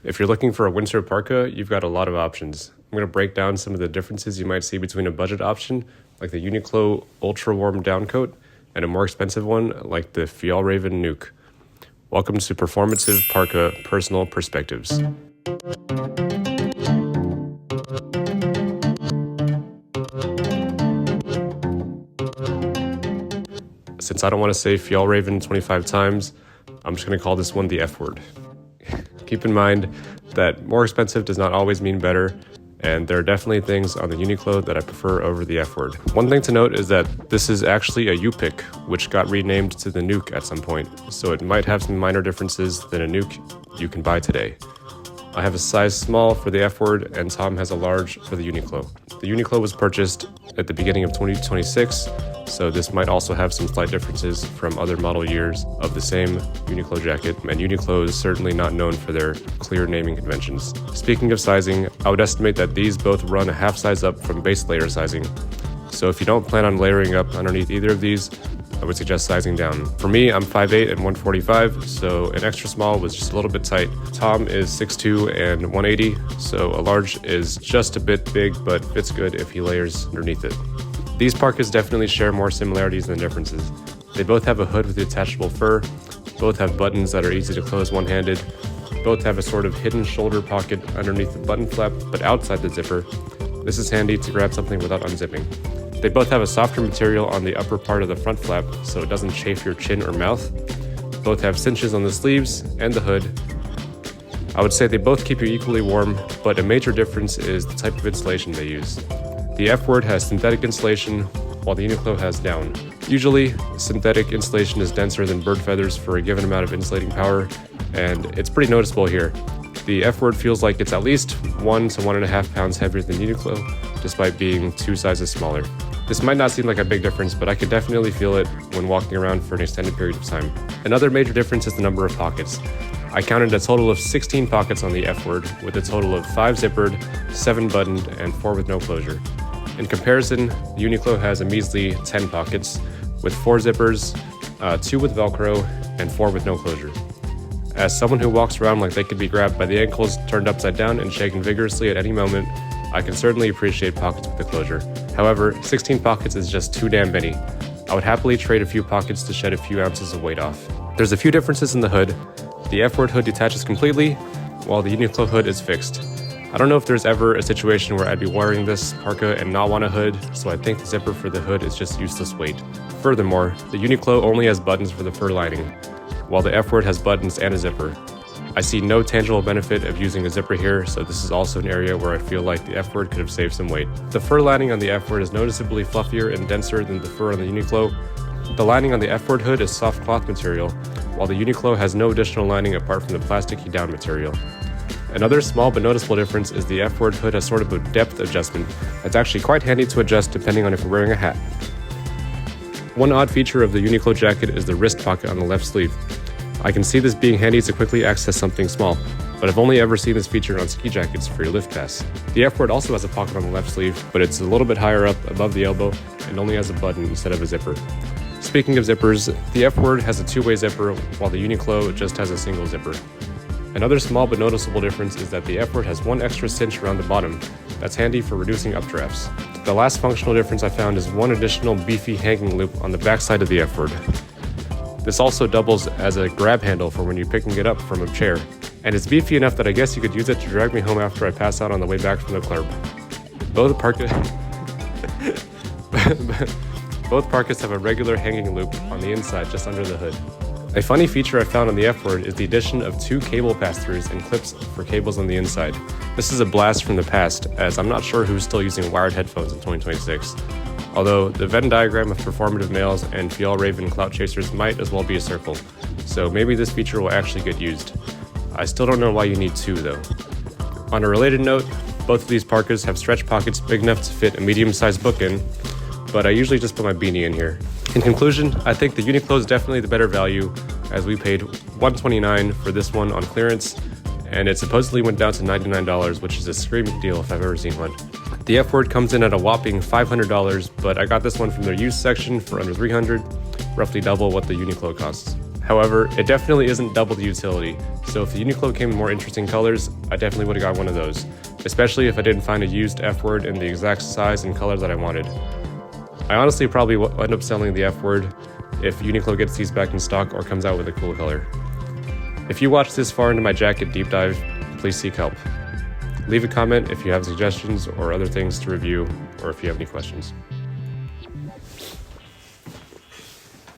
If you're looking for a winter parka, you've got a lot of options. I'm going to break down some of the differences you might see between a budget option, like the Uniqlo Ultra Warm Down Coat, and a more expensive one, like the Fjallraven Nuuk. Welcome to Performative Parka Personal Perspectives. Since I don't want to say Fjallraven 25 times, I'm just going to call this one the F word. Keep in mind that more expensive does not always mean better, and there are definitely things on the Uniqlo that I prefer over the F word. One thing to note is that this is actually a Yupik, which got renamed to the Nuuk at some point, so it might have some minor differences than a Nuuk you can buy today. I have a size small for the F word, and Tom has a large for the Uniqlo. The Uniqlo was purchased at the beginning of 2026, so this might also have some slight differences from other model years of the same Uniqlo jacket, and Uniqlo is certainly not known for their clear naming conventions. Speaking of sizing, I would estimate that these both run a half size up from base layer sizing, so if you don't plan on layering up underneath either of these, I would suggest sizing down. For me, I'm 5'8" and 145, so an extra small was just a little bit tight. Tom is 6'2" and 180, so a large is just a bit big, but fits good if he layers underneath it. These parkas definitely share more similarities than differences. They both have a hood with detachable fur, both have buttons that are easy to close one-handed, both have a sort of hidden shoulder pocket underneath the button flap, but outside the zipper. This is handy to grab something without unzipping. They both have a softer material on the upper part of the front flap so it doesn't chafe your chin or mouth. Both have cinches on the sleeves and the hood. I would say they both keep you equally warm, but a major difference is the type of insulation they use. The F word has synthetic insulation, while the Uniqlo has down. Usually, synthetic insulation is denser than bird feathers for a given amount of insulating power, and it's pretty noticeable here. The F word feels like it's at least 1 to 1.5 pounds heavier than Uniqlo, despite being 2 sizes smaller. This might not seem like a big difference, but I could definitely feel it when walking around for an extended period of time. Another major difference is the number of pockets. I counted a total of 16 pockets on the F word, with a total of 5 zippered, 7 buttoned, and 4 with no closure. In comparison, the Uniqlo has a measly 10 pockets, with 4 zippers, 2 with Velcro, and 4 with no closure. As someone who walks around like they could be grabbed by the ankles, turned upside down, and shaken vigorously at any moment, I can certainly appreciate pockets with the closure. However, 16 pockets is just too damn many. I would happily trade a few pockets to shed a few ounces of weight off. There's a few differences in the hood. The F word hood detaches completely, while the Uniqlo hood is fixed. I don't know if there's ever a situation where I'd be wearing this parka and not want a hood, so I think the zipper for the hood is just useless weight. Furthermore, the Uniqlo only has buttons for the fur lining, while the F word has buttons and a zipper. I see no tangible benefit of using a zipper here, so this is also an area where I feel like the F word could have saved some weight. The fur lining on the F word is noticeably fluffier and denser than the fur on the Uniqlo. The lining on the F word hood is soft cloth material, while the Uniqlo has no additional lining apart from the plasticky down material. Another small but noticeable difference is the F word hood has sort of a depth adjustment that's actually quite handy to adjust depending on if you're wearing a hat. One odd feature of the Uniqlo jacket is the wrist pocket on the left sleeve. I can see this being handy to quickly access something small, but I've only ever seen this featured on ski jackets for your lift pass. The F word also has a pocket on the left sleeve, but it's a little bit higher up above the elbow and only has a button instead of a zipper. Speaking of zippers, the F word has a 2-way zipper, while the Uniqlo just has a single zipper. Another small but noticeable difference is that the F word has 1 extra cinch around the bottom. That's handy for reducing updrafts. The last functional difference I found is 1 additional beefy hanging loop on the backside of the F word. This also doubles as a grab handle for when you're picking it up from a chair, and it's beefy enough that I guess you could use it to drag me home after I pass out on the way back from the club. Both parkas have a regular hanging loop on the inside just under the hood. A funny feature I found on the F word is the addition of 2 cable pass-throughs and clips for cables on the inside. This is a blast from the past, as I'm not sure who's still using wired headphones in 2026. Although the Venn diagram of performative males and Fjallraven clout chasers might as well be a circle, so maybe this feature will actually get used. I still don't know why you need 2 though. On a related note, both of these parkas have stretch pockets big enough to fit a medium-sized book in, but I usually just put my beanie in here. In conclusion, I think the Uniqlo is definitely the better value, as we paid $129 for this one on clearance, and it supposedly went down to $99, which is a screaming deal if I've ever seen one. The F word comes in at a whopping $500, but I got this one from their used section for under $300, roughly double what the Uniqlo costs. However, it definitely isn't double the utility, so if the Uniqlo came in more interesting colors, I definitely would have got one of those, especially if I didn't find a used F-word in the exact size and color that I wanted. I honestly probably will end up selling the F-word if Uniqlo gets these back in stock or comes out with a cool color. If you watched this far into my jacket deep dive, please seek help. Leave a comment if you have suggestions or other things to review, or if you have any questions.